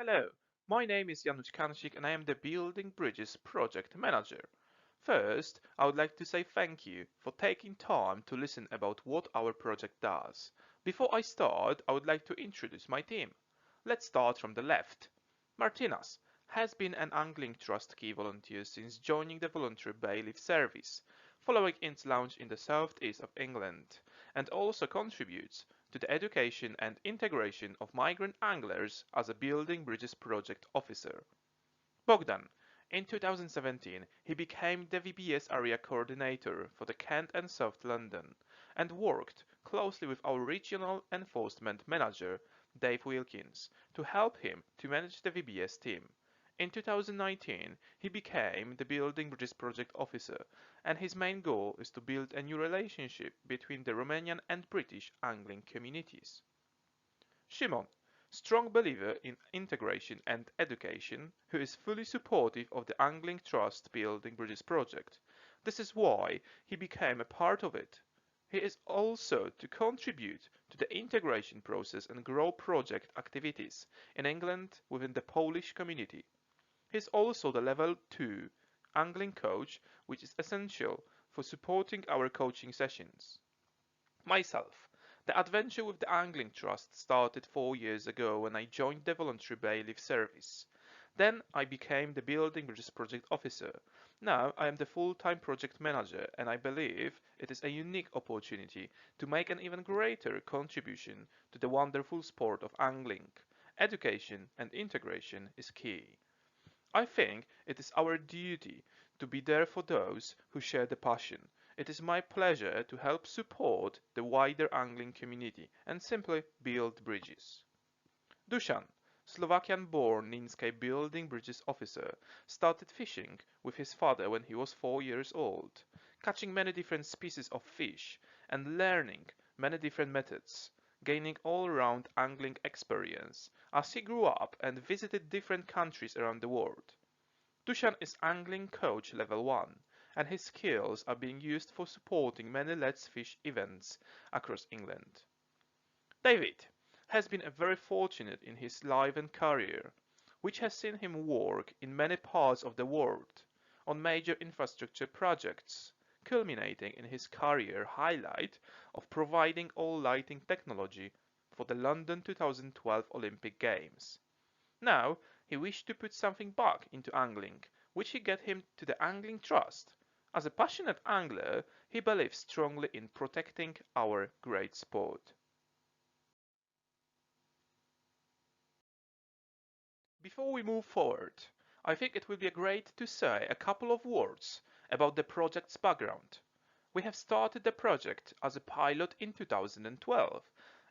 Hello, my name is Janusz Kansik and I am the Building Bridges Project Manager. First, I would like to say thank you for taking time to listen about what our project does. Before I start, I would like to introduce my team. Let's start from the left. Martinas has been an Angling Trust key volunteer since joining the voluntary bailiff service, following its launch in the southeast of England, and also contributes to the education and integration of migrant anglers as a Building Bridges project officer. Bogdan. In 2017, he became the VBS area coordinator for the Kent and South London and worked closely with our regional enforcement manager, Dave Wilkins, to help him to manage the VBS team. In 2019, he became the Building Bridges project officer, and his main goal is to build a new relationship between the Romanian and British angling communities. Shimon, strong believer in integration and education, who is fully supportive of the Angling Trust Building Bridges project. This is why he became a part of it. He is also to contribute to the integration process and grow project activities in England within the Polish community. He is also the level 2 angling coach, which is essential for supporting our coaching sessions. Myself, the adventure with the Angling Trust started 4 years ago when I joined the voluntary bailiff service. Then I became the Building Bridges project officer. Now I am the full-time project manager and I believe it is a unique opportunity to make an even greater contribution to the wonderful sport of angling. Education and integration is key. I think it is our duty to be there for those who share the passion. It is my pleasure to help support the wider angling community and simply build bridges. Dusan, Slovakian-born Ninsky Building Bridges officer, started fishing with his father when he was 4 years old, catching many different species of fish and learning many different methods, gaining all-round angling experience as he grew up and visited different countries around the world. Dusan is angling coach level 1 and his skills are being used for supporting many Let's Fish events across England. David has been very fortunate in his life and career, which has seen him work in many parts of the world on major infrastructure projects, culminating in his career highlight of providing all lighting technology for the London 2012 Olympic Games. Now he wished to put something back into angling, which he got him to the Angling Trust. As a passionate angler, he believes strongly in protecting our great sport. Before we move forward, I think it will be great to say a couple of words about the project's background. We have started the project as a pilot in 2012.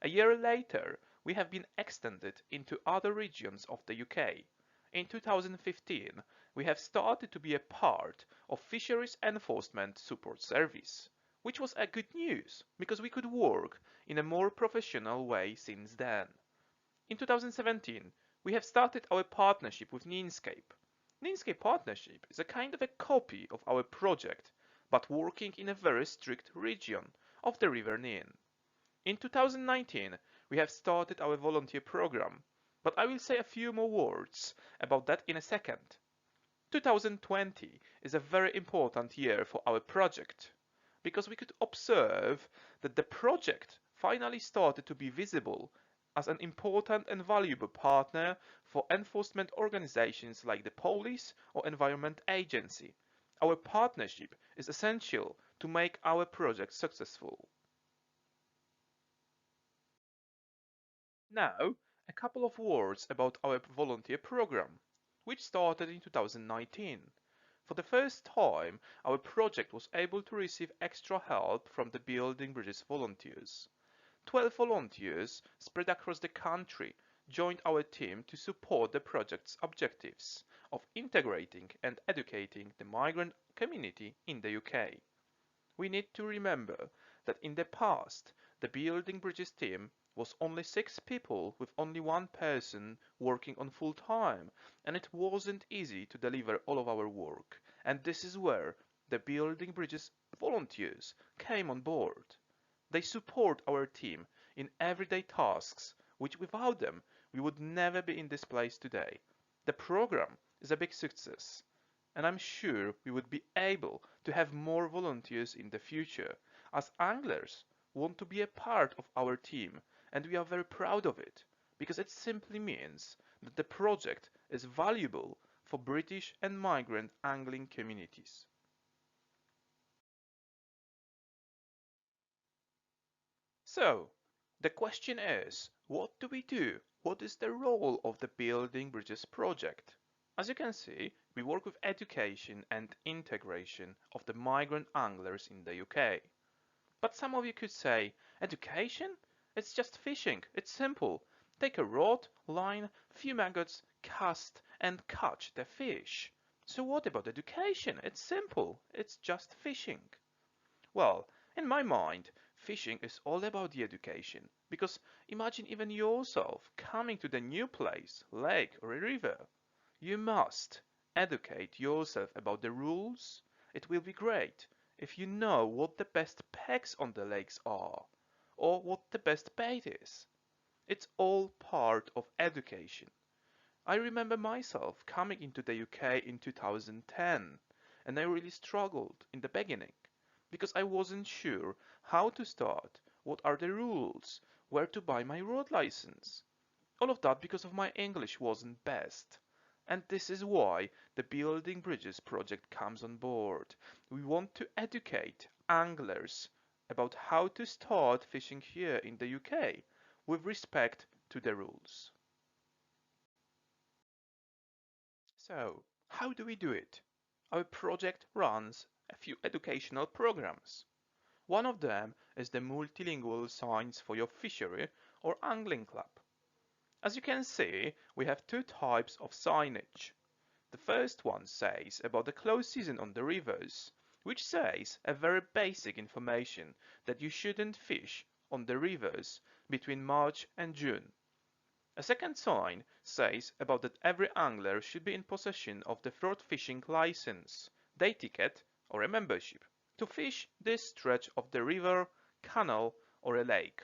A year later, we have been extended into other regions of the UK. In 2015, we have started to be a part of Fisheries Enforcement Support Service, which was a good news because we could work in a more professional way since then. In 2017, we have started our partnership with Ninscape. Ninscape partnership is a kind of a copy of our project, but working in a very strict region of the River Nin. In 2019, we have started our volunteer program, but I will say a few more words about that in a second. 2020 is a very important year for our project because we could observe that the project finally started to be visible as an important and valuable partner for enforcement organizations like the police or environment agency. Our partnership is essential to make our project successful. Now, a couple of words about our volunteer program, which started in 2019. For the first time, our project was able to receive extra help from the Building Bridges volunteers. 12 volunteers spread across the country joined our team to support the project's objectives of integrating and educating the migrant community in the UK. We need to remember that in the past, the Building Bridges team was only 6 people with only one person working on full time, and it wasn't easy to deliver all of our work. And this is where the Building Bridges volunteers came on board. They support our team in everyday tasks, which without them we would never be in this place today. The program is a big success, and I'm sure we would be able to have more volunteers in the future, as anglers want to be a part of our team, and we are very proud of it, because it simply means that the project is valuable for British and migrant angling communities. So, the question is, what do we do? What is the role of the Building Bridges project? As you can see, we work with education and integration of the migrant anglers in the UK. But some of you could say, education? It's just fishing. It's simple. Take a rod, line, few maggots, cast and catch the fish. So what about education? It's simple. It's just fishing. Well, in my mind, fishing is all about the education, because imagine even yourself coming to the new place, lake or a river. You must educate yourself about the rules. It will be great if you know what the best pegs on the lakes are, or what the best bait is. It's all part of education. I remember myself coming into the UK in 2010, and I really struggled in the beginning because I wasn't sure how to start, what are the rules, where to buy my road license. All of that because of my English wasn't best. And this is why the Building Bridges project comes on board. We want to educate anglers about how to start fishing here in the UK with respect to the rules. So, how do we do it? Our project runs a few educational programs. One of them is the multilingual signs for your fishery or angling club. As you can see, we have two types of signage. The first one says about the close season on the rivers, which says a very basic information that you shouldn't fish on the rivers between March and June. A second sign says about that every angler should be in possession of the float fishing license, day ticket or a membership to fish this stretch of the river, canal or a lake.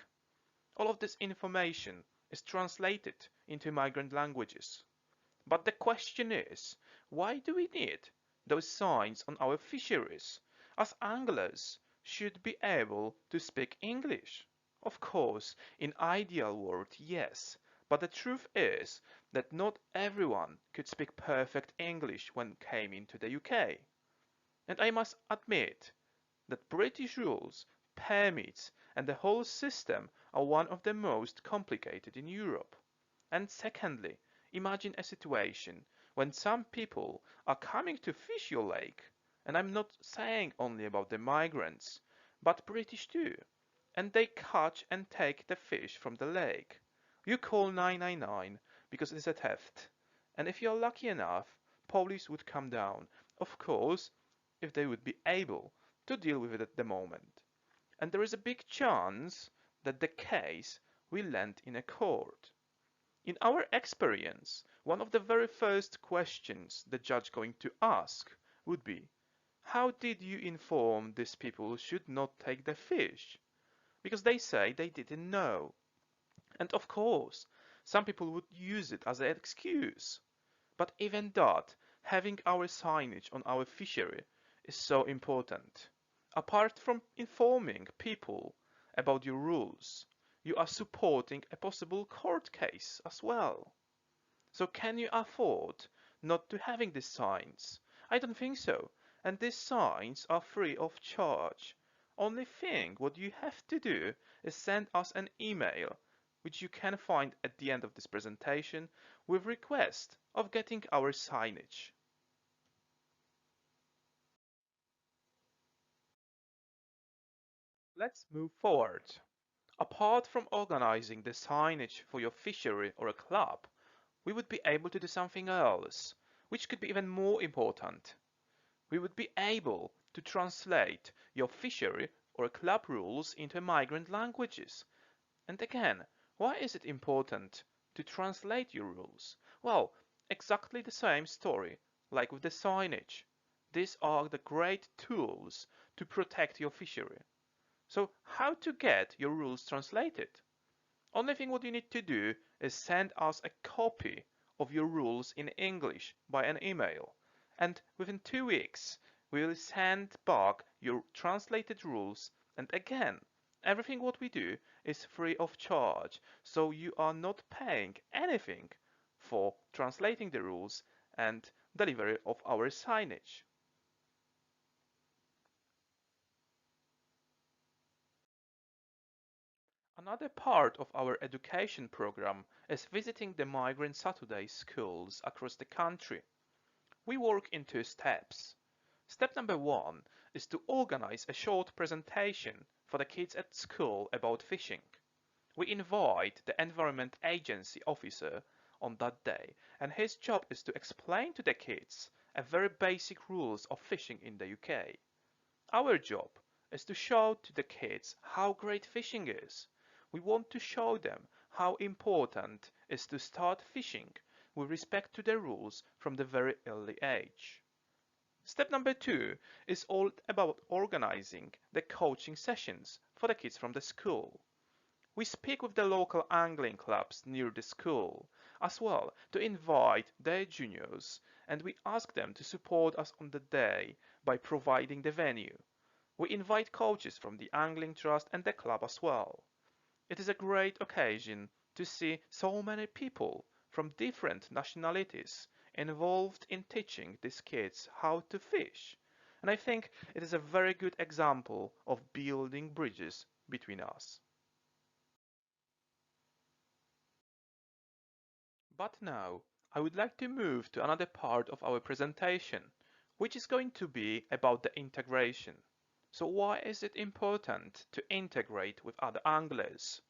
All of this information is translated into migrant languages. But the question is, why do we need those signs on our fisheries, as anglers should be able to speak English? Of course, in ideal world, yes, but the truth is that not everyone could speak perfect English when came into the UK. And I must admit that British rules, permits and the whole system are one of the most complicated in Europe. And secondly, imagine a situation when some people are coming to fish your lake, and I'm not saying only about the migrants, but British too, and they catch and take the fish from the lake. You call 999 because it's a theft, and if you're lucky enough, police would come down, of course, if they would be able to deal with it at the moment. And there is a big chance that the case will land in a court. In our experience, one of the very first questions the judge going to ask would be, how did you inform these people should not take the fish? Because they say they didn't know. And of course, some people would use it as an excuse. But even that, having our signage on our fishery is so important. Apart from informing people about your rules, you are supporting a possible court case as well. So can you afford not to having these signs? I don't think so. And these signs are free of charge. Only thing what you have to do is send us an email, which you can find at the end of this presentation, with request of getting our signage. Let's move forward. Apart from organizing the signage for your fishery or a club, we would be able to do something else, which could be even more important. We would be able to translate your fishery or club rules into migrant languages. And again, why is it important to translate your rules? Well, exactly the same story like with the signage. These are the great tools to protect your fishery. So how to get your rules translated? Only thing what you need to do is send us a copy of your rules in English by an email. And within 2 weeks, we will send back your translated rules. And again, everything what we do is free of charge. So you are not paying anything for translating the rules and delivery of our signage. Another part of our education program is visiting the migrant Saturday schools across the country. We work in 2 steps. Step number 1 is to organize a short presentation for the kids at school about fishing. We invite the Environment Agency officer on that day, and his job is to explain to the kids a very basic rules of fishing in the UK. Our job is to show to the kids how great fishing is. We want to show them how important it is to start fishing with respect to the rules from the very early age. Step number 2 is all about organizing the coaching sessions for the kids from the school. We speak with the local angling clubs near the school as well to invite their juniors, and we ask them to support us on the day by providing the venue. We invite coaches from the Angling Trust and the club as well. It is a great occasion to see so many people from different nationalities involved in teaching these kids how to fish. And I think it is a very good example of building bridges between us. But now, I would like to move to another part of our presentation, which is going to be about the integration. So why is it important to integrate with other anglers?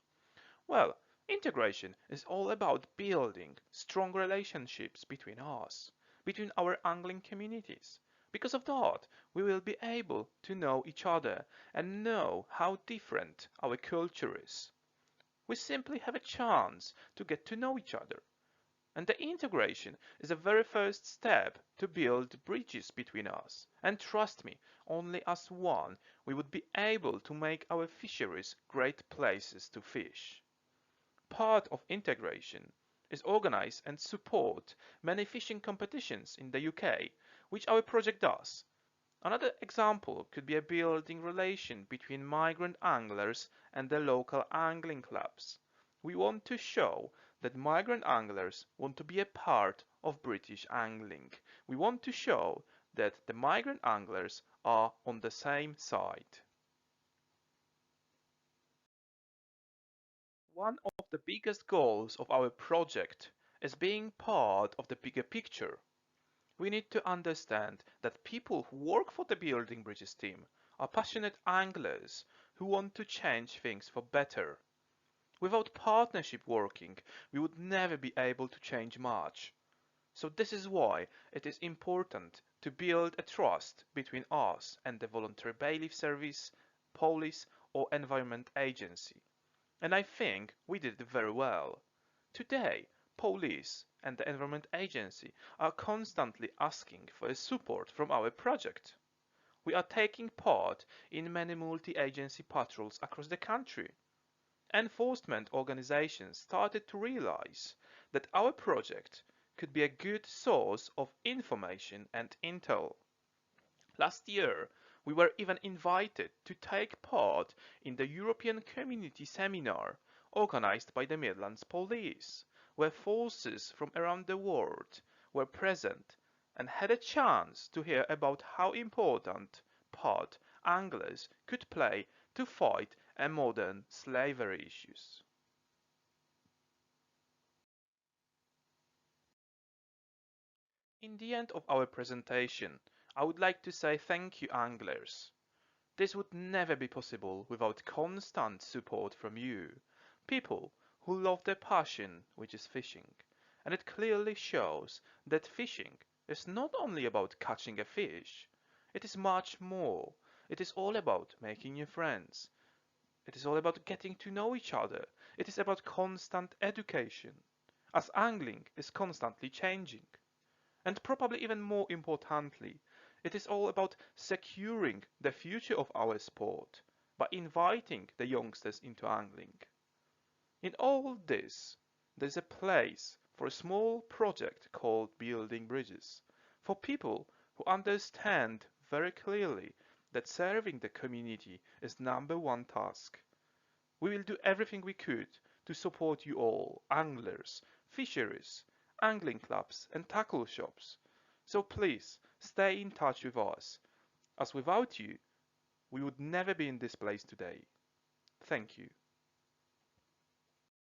Well, integration is all about building strong relationships between us, between our angling communities. Because of that, we will be able to know each other and know how different our culture is. We simply have a chance to get to know each other. And the integration is the very first step to build bridges between us. And trust me, only as one we would be able to make our fisheries great places to fish. Part of integration is organize and support many fishing competitions in the UK, which our project does. Another example could be a building relation between migrant anglers and the local angling clubs. We want to show that migrant anglers want to be a part of British angling. We want to show that the migrant anglers are on the same side. One of the biggest goals of our project is being part of the bigger picture. We need to understand that people who work for the Building Bridges team are passionate anglers who want to change things for better. Without partnership working, we would never be able to change much. So this is why it is important to build a trust between us and the voluntary bailiff service, police or environment agency. And I think we did it very well. Today, police and the Environment Agency are constantly asking for support from our project. We are taking part in many multi-agency patrols across the country. Enforcement organizations started to realize that our project could be a good source of information and intel. Last year, we were even invited to take part in the European Community Seminar organized by the Midlands Police, where forces from around the world were present and had a chance to hear about how important part anglers could play to fight modern slavery issues. In the end of our presentation, I would like to say thank you, anglers. This would never be possible without constant support from you, people who love their passion, which is fishing. And it clearly shows that fishing is not only about catching a fish, it is much more. It is all about making new friends. It is all about getting to know each other. It is about constant education, as angling is constantly changing. And probably even more importantly, it is all about securing the future of our sport by inviting the youngsters into angling. In all this, there's a place for a small project called Building Bridges, for people who understand very clearly that serving the community is number one task. We will do everything we could to support you all, anglers, fisheries, angling clubs, and tackle shops. So please stay in touch with us, as without you, we would never be in this place today. Thank you.